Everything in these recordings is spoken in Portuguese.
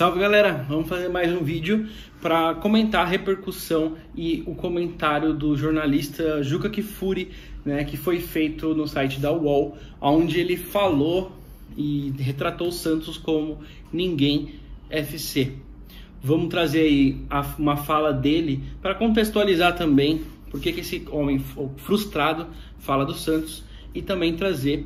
Salve galera, vamos fazer mais um vídeo para comentar a repercussão e o comentário do jornalista Juca Kfouri, né, que foi feito no site da UOL, onde ele falou e retratou o Santos como ninguém FC. Vamos trazer aí uma fala dele para contextualizar também por que esse homem frustrado fala do Santos e também trazer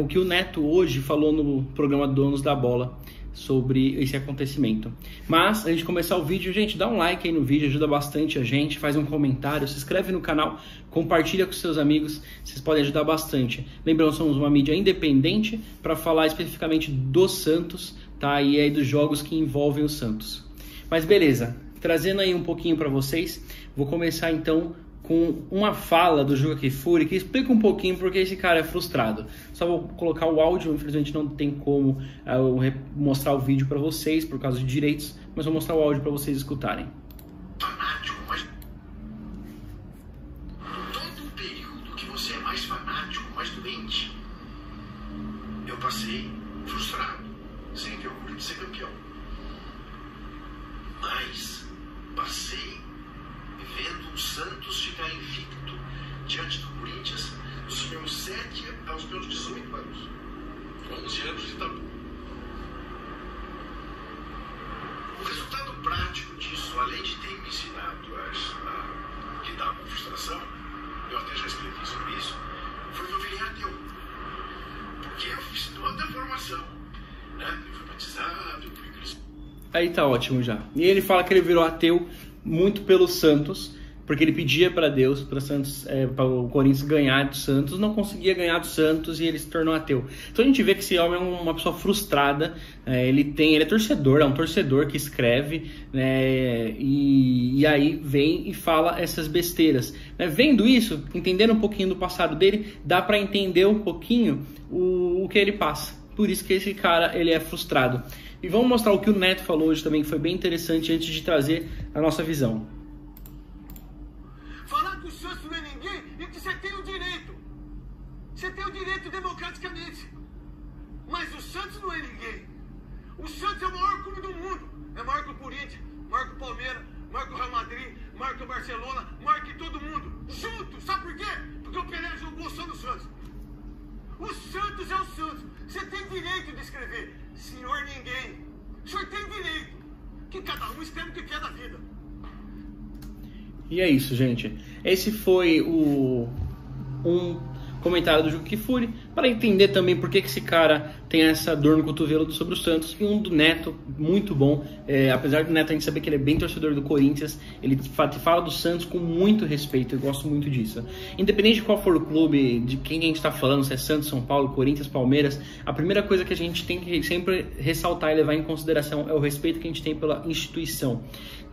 o que o Neto hoje falou no programa Donos da Bola sobre esse acontecimento. Mas, antes de começar o vídeo, gente, dá um like aí no vídeo, ajuda bastante a gente, faz um comentário, se inscreve no canal, compartilha com seus amigos, vocês podem ajudar bastante. Lembrando, somos uma mídia independente para falar especificamente do Santos, tá? E aí dos jogos que envolvem o Santos. Mas beleza, trazendo aí um pouquinho para vocês, vou começar então com uma fala do Juca Kfouri que explica um pouquinho porque esse cara é frustrado. Só vou colocar o áudio, infelizmente não tem como mostrar o vídeo para vocês por causa de direitos, mas vou mostrar o áudio para vocês escutarem. Fanático, mas todo o período que você é mais fanático, mais doente, eu passei frustrado, sem ter orgulho de ser campeão. Mas passei vendo o Santos ficar invicto diante do Corinthians dos meus 7 aos meus 18 anos. 11 anos de tabu. O resultado prático disso, além de ter me ensinado a lidar com frustração, eu até já escrevi sobre isso, foi que eu virei ateu. Porque eu fiz toda a formação, né? Eu fui batizado, eu fui cristão. Aí tá ótimo já. E ele fala que ele virou ateu muito pelo Santos, porque ele pedia para Deus, para o Corinthians ganhar do Santos, não conseguia ganhar do Santos e ele se tornou ateu. Então a gente vê que esse homem é uma pessoa frustrada, ele é torcedor, é um torcedor que escreve, né, e aí vem e fala essas besteiras. Vendo isso, entendendo um pouquinho do passado dele, dá para entender um pouquinho o que ele passa. Por isso que esse cara ele é frustrado. E vamos mostrar o que o Neto falou hoje também, que foi bem interessante antes de trazer a nossa visão. Falar que o Santos não é ninguém e que você tem o direito. Você tem o direito democraticamente. Mas o Santos não é ninguém. O Santos é o maior clube do mundo. É maior que o Corinthians, maior que o Palmeiras, maior que o Real Madrid, maior que o Barcelona, maior que todo mundo. Junto, sabe por quê? Porque o Pelé jogou só no Santos. O Santos é o Santos. Você tem direito de escrever senhor ninguém. O senhor tem direito. Que cada um escreve o que quer da vida. E é isso, gente. Esse foi um comentário do Juca Kfouri para entender também por que esse cara tem essa dor no cotovelo sobre o Santos, e um do Neto muito bom, apesar do Neto a gente saber que ele é bem torcedor do Corinthians, ele fala do Santos com muito respeito, eu gosto muito disso. Independente de qual for o clube, de quem a gente está falando, se é Santos, São Paulo, Corinthians, Palmeiras, a primeira coisa que a gente tem que sempre ressaltar e levar em consideração é o respeito que a gente tem pela instituição.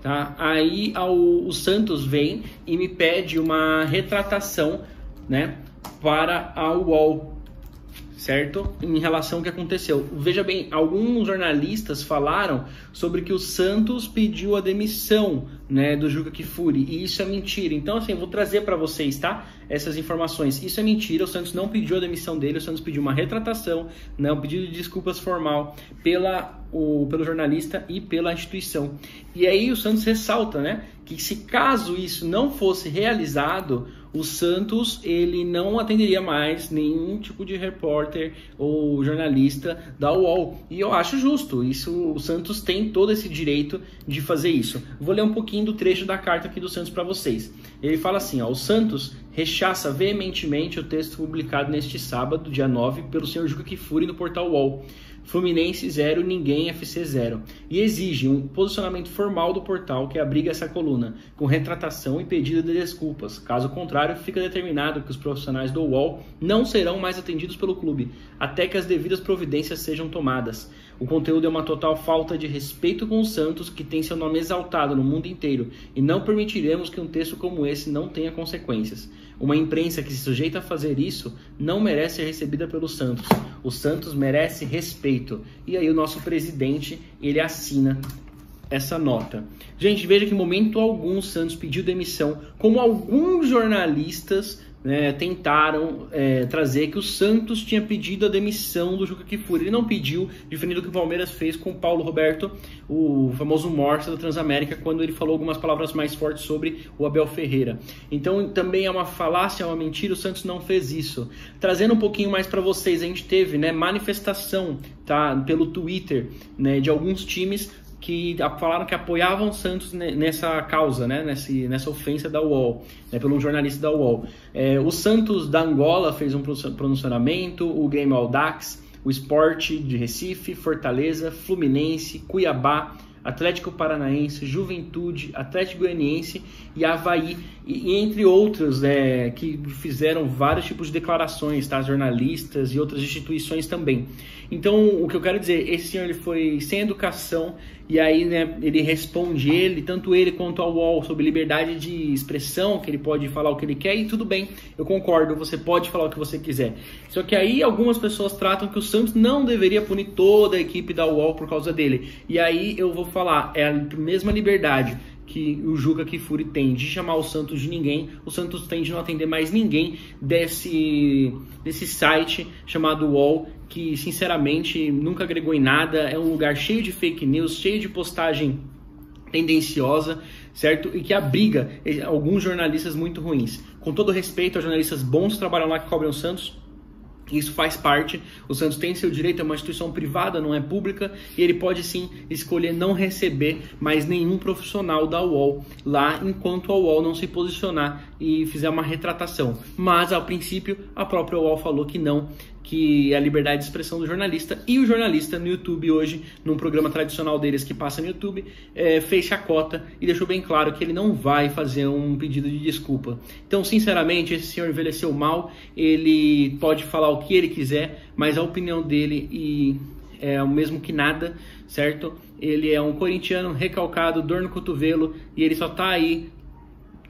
Tá? Aí o Santos vem e me pede uma retratação, né, para a UOL, certo? Em relação ao que aconteceu. Veja bem, alguns jornalistas falaram sobre que o Santos pediu a demissão, né, do Juca Kfouri, e isso é mentira. Então, assim, eu vou trazer para vocês, tá? Essas informações. Isso é mentira, o Santos não pediu a demissão dele, o Santos pediu uma retratação, né, um pedido de desculpas formal pelo jornalista e pela instituição. E aí o Santos ressalta, né, que se caso isso não fosse realizado, o Santos ele não atenderia mais nenhum tipo de repórter ou jornalista da UOL. E eu acho justo, isso, o Santos tem todo esse direito de fazer isso. Vou ler um pouquinho do trecho da carta aqui do Santos para vocês. Ele fala assim, ó: o Santos rechaça veementemente o texto publicado neste sábado, dia 9, pelo senhor Juca Kfouri no portal UOL. Fluminense 0, ninguém FC 0, e exige um posicionamento formal do portal que abriga essa coluna, com retratação e pedido de desculpas. Caso contrário, fica determinado que os profissionais do UOL não serão mais atendidos pelo clube, até que as devidas providências sejam tomadas. O conteúdo é uma total falta de respeito com o Santos, que tem seu nome exaltado no mundo inteiro, e não permitiremos que um texto como esse não tenha consequências. Uma imprensa que se sujeita a fazer isso não merece ser recebida pelo Santos. O Santos merece respeito. E aí o nosso presidente, ele assina essa nota. Gente, veja que em momento algum o Santos pediu demissão, como alguns jornalistas né, tentaram trazer que o Santos tinha pedido a demissão do Juca Kfouri. Ele não pediu, diferente do que o Palmeiras fez com o Paulo Roberto, o famoso Morsa da Transamérica, quando ele falou algumas palavras mais fortes sobre o Abel Ferreira. Então também é uma falácia, é uma mentira, o Santos não fez isso. Trazendo um pouquinho mais para vocês, a gente teve, né, manifestação, tá, pelo Twitter, né, de alguns times que falaram que apoiavam o Santos nessa causa, né, nessa ofensa da UOL, né, pelo jornalista da UOL. O Santos da Angola fez um pronunciamento, o Grêmio Audax, o Sport de Recife, Fortaleza, Fluminense, Cuiabá, Atlético Paranaense, Juventude, Atlético Goianiense e Avaí, e entre outros, que fizeram vários tipos de declarações, tá? Jornalistas e outras instituições também. Então, o que eu quero dizer, esse senhor ele foi sem educação, e aí, né, ele responde, tanto ele quanto a UOL, sobre liberdade de expressão, que ele pode falar o que ele quer, e tudo bem, eu concordo, você pode falar o que você quiser. Só que aí algumas pessoas tratam que o Santos não deveria punir toda a equipe da UOL por causa dele. E aí eu vou falar, é a mesma liberdade que o Juca Kfouri tem de chamar o Santos de ninguém, o Santos tem de não atender mais ninguém desse site chamado UOL, que sinceramente nunca agregou em nada, é um lugar cheio de fake news, cheio de postagem tendenciosa, certo? E que abriga alguns jornalistas muito ruins. Com todo respeito aos jornalistas bons que trabalham lá, que cobrem o Santos, isso faz parte, o Santos tem seu direito, é uma instituição privada, não é pública, e ele pode sim escolher não receber mais nenhum profissional da UOL lá, enquanto a UOL não se posicionar e fizer uma retratação. Mas, ao princípio, a própria UOL falou que não, que é a liberdade de expressão do jornalista, e o jornalista no YouTube hoje, num programa tradicional deles que passa no YouTube, fez chacota e deixou bem claro que ele não vai fazer um pedido de desculpa. Então, sinceramente, esse senhor envelheceu mal, ele pode falar o que ele quiser, mas a opinião dele é o mesmo que nada, certo? Ele é um corintiano recalcado, dor no cotovelo, e ele só tá aí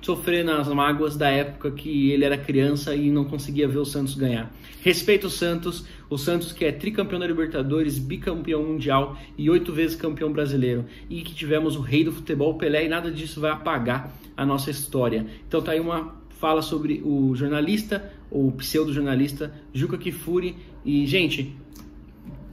sofrendo as mágoas da época que ele era criança e não conseguia ver o Santos ganhar. Respeito o Santos que é tricampeão da Libertadores, bicampeão mundial e 8 vezes campeão brasileiro, e que tivemos o rei do futebol, Pelé, e nada disso vai apagar a nossa história. Então tá aí uma fala sobre o jornalista, ou pseudo-jornalista, Juca Kfouri. E, gente,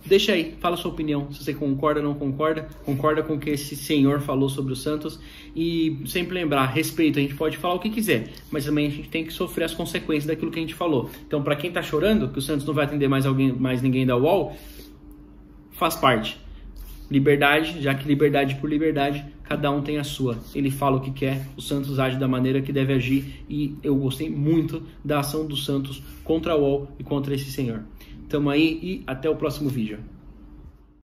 deixa aí, fala a sua opinião, se você concorda ou não concorda com o que esse senhor falou sobre o Santos. E sempre lembrar, respeito, a gente pode falar o que quiser, mas também a gente tem que sofrer as consequências daquilo que a gente falou. Então, para quem tá chorando que o Santos não vai atender mais ninguém da UOL, faz parte. Liberdade, já que liberdade por liberdade, cada um tem a sua. Ele fala o que quer, o Santos age da maneira que deve agir, e eu gostei muito da ação do Santos contra a UOL e contra esse senhor. Tamo aí e até o próximo vídeo.